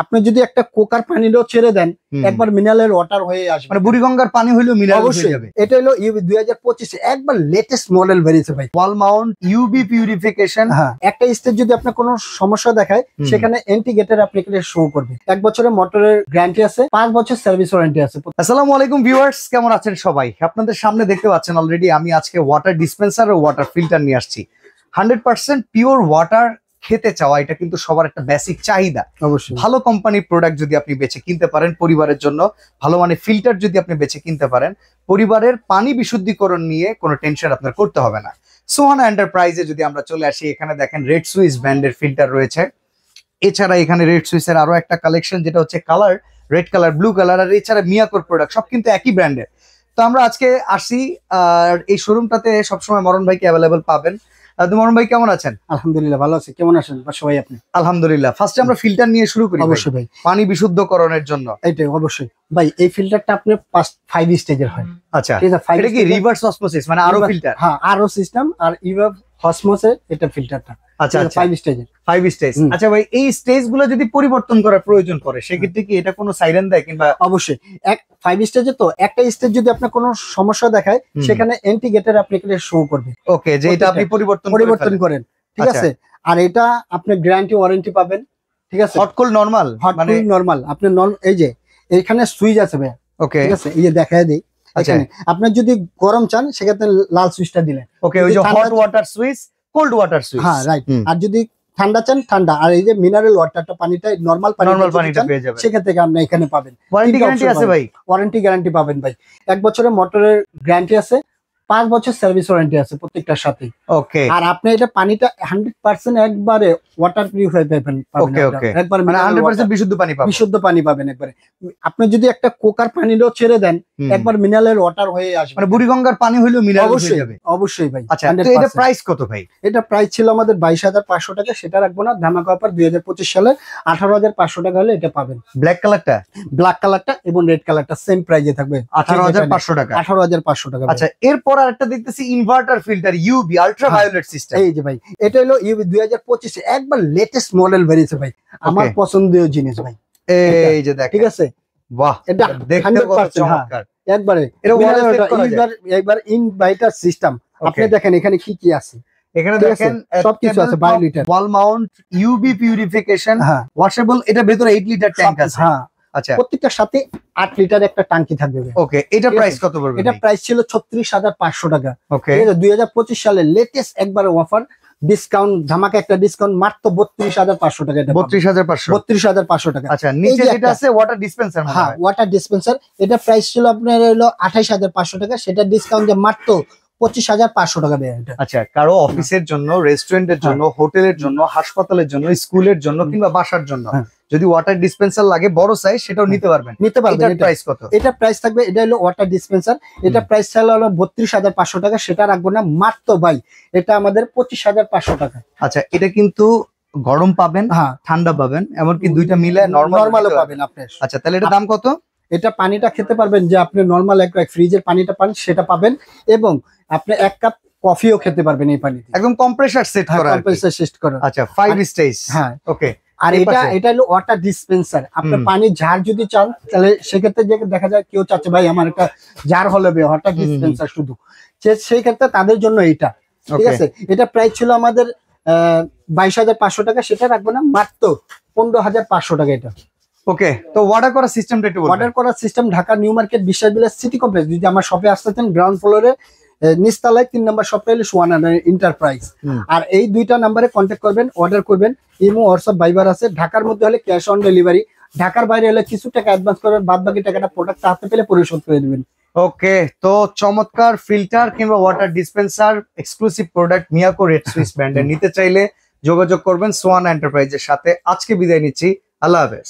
আপনি যদি একটা কোকার পানিও ছেড়ে দেন একবার মিনারেল ওয়াটার হয়ে আসবে, মানে বুড়িগঙ্গার পানি হইলেও মিনারেল হয়ে যাবে। এটা হলো ইউবি 2025 একবার লেটেস্ট মডেল বেরিয়েছে ভাই, ওয়াল মাউন্ট ইউবি পিউরিফিকেশন। হ্যাঁ, একটা স্টেজ যদি আপনার কোনো সমস্যা দেখায় সেখানে এন্টি গেটের অ্যাপ্লিকেশন শো করবে। 1 বছরের মোটরের গ্যারান্টি আছে, 5 বছর সার্ভিস ওয়ারেন্টি আছে। আসসালামু আলাইকুম ভিউয়ার্স, কেমন আছেন সবাই? আপনাদের সামনে দেখতে পাচ্ছেন অলরেডি আমি আজকে ওয়াটার ডিসপেন্সার ও ওয়াটার ফিল্টার নিয়ে আসছি। 100% পিওর ওয়াটার খেতে চাওয়া এটা কিন্তু সবার একটা বেসিক চাহিদা। অবশ্যই ভালো কোম্পানির প্রোডাক্ট যদি আপনি বেছে কিনতে পারেন পরিবারের জন্য, ভালো মানে ফিল্টার যদি আপনি বেছে কিনতে পারেন, পরিবারের পানি বিশুদ্ধিকরণ নিয়ে কোনো টেনশন আপনার করতে হবে না। সোহানা এন্টারপ্রাইজে যদি আমরা চলে আসি, এখানে দেখেন রেড সুইস ব্র্যান্ডের ফিল্টার রয়েছে। এছাড়া এখানে রেড সুইসের আরো একটা কালেকশন যেটা হচ্ছে colour, red colour, blue colour, আর এছাড়া মিয়াকোর প্রোডাক্ট সব কিন্তু একই ব্র্যান্ডের। তো আমরা আজকে আসি আর এই শোরুমটাতে সবসময় মরণ ভাইকে অ্যাভেলেবল পাবেন। মরণ ভাই কেমন আছেন? আলহামদুলিল্লাহ ভালো আছি, কেমন আছেন সবাই আপনি? আলহামদুলিল্লাহ। ফার্স্টে আমরা ফিল্টার নিয়ে শুরু করি। অবশ্যই ভাই, পানি বিশুদ্ধকরণের জন্য এইটাই অবশ্যই ভাই। এই ফিল্টারটা আপনি 5 স্টেজের হয়। আচ্ছা, ঠিক আছে, এটা কি রিভার্স অসমোসিস মানে আরো ফিল্টার? হ্যাঁ, আরো সিস্টেম আর ইভাব অসমোসিস এটা ফিল্টারটা। আচ্ছা আচ্ছা, 5 স্টেজের। 5 স্টেজ। আচ্ছা ভাই, এই স্টেজগুলো যদি পরিবর্তন করার প্রয়োজন পড়ে সেক্ষেত্রে কি এটা কোনো সাইরেন দেয় কিংবা? অবশ্যই, 5 স্টেজে তো একটা স্টেজ যদি আপনার কোনো সমস্যা দেখায় সেখানে এন্টি গেটের অ্যাপ্লিকেশন শো করবে। ওকে, যে এটা আপনি পরিবর্তন করেন, ঠিক আছে। আর এটা আপনি গ্যারান্টি ওয়ারেন্টি পাবেন, ঠিক আছে। হট কোল্ড নরমাল মানে নরমাল আপনি এই যে এখানে সুইচ আছে ভাই, ওকে ঠিক আছে, এই যে দেখায় দেই। এখানে আপনার যদি গরম চান সেক্ষেত্রে লাল সুইচটা দিলেন, ওকে, ওই যে hot water switch, cold water switch. হ্যাঁ রাইট। আর যদি ঠান্ডা চান ঠান্ডা, আর এই যে মিনারেল ওয়াটারটা পানিটা নরমাল পানিটা পেয়ে যাবেন, সেক্ষেত্রে আপনি এখানে পাবেন। ওয়ারেন্টি গ্যারান্টি আছে ভাই? ওয়ারেন্টি গ্যারান্টি পাবেন ভাই। 1 বছরের মোটরের গ্যারান্টি আছে, 5 বছর সার্ভিস ওয়ারেন্টি আছে প্রত্যেকটার সাথে। ওকে, আর আপনি এটা পানিটা 100% একবারে ওয়াটার পিউরিফাই পাবেন। ওকে ওকে, একবার মানে 100% বিশুদ্ধ পানি পাবেন, বিশুদ্ধ পানি পাবেন একবারে। আপনি যদি একটা কোকার পানিও ছেড়ে দেন একবার মিনারেল ওয়াটার হয়ে আসবে, মানে বুড়িগঙ্গার পানি হইলেও মিনারেল হয়ে যাবে। অবশ্যই ভাই। আচ্ছা, তো এটা প্রাইস কত ভাই? এটা প্রাইস ছিল আমাদের 22,500 টাকা, সেটা রাখবো না, ধামাকা অফার 2025 সালে 18,500 টাকা হলে এটা পাবেন। ব্ল্যাক কালারটা এবং রেড কালারটা সেম প্রাইসে থাকবে, 18,500 টাকা। 18,500 টাকা। আচ্ছা, এরপর আরেকটা দেখতেছি inverter filter UV ultraviolet system. এই যে ভাই, এটা হলো ইউবি 2025 একবার লেটেস্ট মডেল বেরিয়েছে ভাই, আমার পছন্দের জিনিস ভাই। এই যে দেখেন, ঠিক আছে, বাহ, এটা দেখতে কত চমৎকার। একবারে একবার ইনভার্টার সিস্টেম। আপনি দেখেন এখানে কি কি আছে, এখানে দেখেন সবকিছু আছে। 22 litre wall mount UV purification, washable. এটা ভেতরে 8 লিটার ট্যাঙ্ক আছে। হ্যাঁ, আচ্ছা, প্রত্যেকটার সাথে 8 লিটার একটা ট্যাঙ্কি থাকবে। ওকে, এটা প্রাইস কত পড়বে? এটা প্রাইস ছিল 36,500 টাকা। ওকে, 2025 সালে লেটেস্ট একবার অফার, ডিসকাউন্ট, ধামাকা একটা ডিসকাউন্ট, মাত্র 32,500 টাকা। এটা 32,500 টাকা। আচ্ছা, নিচে যেটা আছে ওয়াটার ডিসপেন্সার। হ্যাঁ, ওয়াটার ডিসপেন্সার। এটা প্রাইস ছিল আপনার হলো 28,500 টাকা, সেটা ডিসকাউন্ট দিয়ে মাত্র 25,500 টাকা দেয় এটা। আচ্ছা, কারো অফিসের জন্য, রেস্টুরেন্টের জন্য, হোটেলের জন্য, হাসপাতালের জন্য, স্কুলের জন্য কিংবা বাসার জন্য যদি ওয়াটার ডিসপেন্সার লাগে বড় সাইজ, সেটাও নিতে পারবেন। এটার প্রাইস কত? এটা প্রাইস থাকবে, এটা হলো ওয়াটার ডিসপেন্সার, এটা প্রাইস ছিল হলো 32,500 টাকা, সেটা রাখবো না, মাত্র ভাই এটা আমাদের 25,500 টাকা। আচ্ছা, এটা কিন্তু গরম পাবেন, হ্যাঁ ঠান্ডা পাবেন, এমনকি দুইটা মিলে নরমালও পাবেন আপনি। আচ্ছা, তাহলে এটা দাম কত? এটা পানিটা খেতে পারবেন, যে আপনি নরমাল এক ফ্রিজের পানিটা পান সেটা পাবেন, এবং আপনি 1 কাপ কফিও খেতে পারবেন এই পানিতে, একদম কম্প্রেসার সেট করা। আচ্ছা, 5 স্টেজ। হ্যাঁ, ওকে। আর এটা হলো ওয়াটার ডিসপেন্সার। আপনি পানি জার যদি চান তাহলে সেক্ষেত্রে যে দেখা যায় কেউ চাচ্ছে ভাই আমার একটা জার হলে ওয়াটার ডিসপেন্সার শুধু, সেই ক্ষেত্রে তাদের জন্য এটা, ঠিক আছে। এটা প্রাইস ছিল আমাদের 22,500 টাকা, সেটা রাখবো না, মাত্র 15,500 টাকা এটা। ওকে, তো অর্ডার করার সিস্টেমটা একটু বলুন। অর্ডার করার সিস্টেম, ঢাকা নিউ মার্কেট বিশ্বাস বিলাস সিটি কমপ্লেক্স, যদি আমার শপে আসতে চান গ্রাউন্ড ফ্লোরে নিচতলায় 3 নম্বর শপটা হলো সোহানা এন্টারপ্রাইজ। আর এই দুইটা নাম্বারে কন্ট্যাক্ট করবেন, অর্ডার করবেন। ইমো, হোয়াটসঅ্যাপ, ভাইবার আছে। ঢাকার মধ্যে হলে ক্যাশ অন ডেলিভারি, ঢাকার বাইরে হলে কিছু টাকা অ্যাডভান্স করবেন, বাদ বাকি টাকাটা প্রোডাক্ট হাতে পেলে পরিশোধ করে দিবেন। ওকে, তো চমৎকার ফিল্টার কিংবা water dispenser exclusive product Miyako red Swiss ব্র্যান্ডের নিতে চাইলে যোগাযোগ করবেন সোহানা এন্টারপ্রাইজের সাথে। আজকে বিদায় নিচ্ছি, আল্লাহ হাফেজ।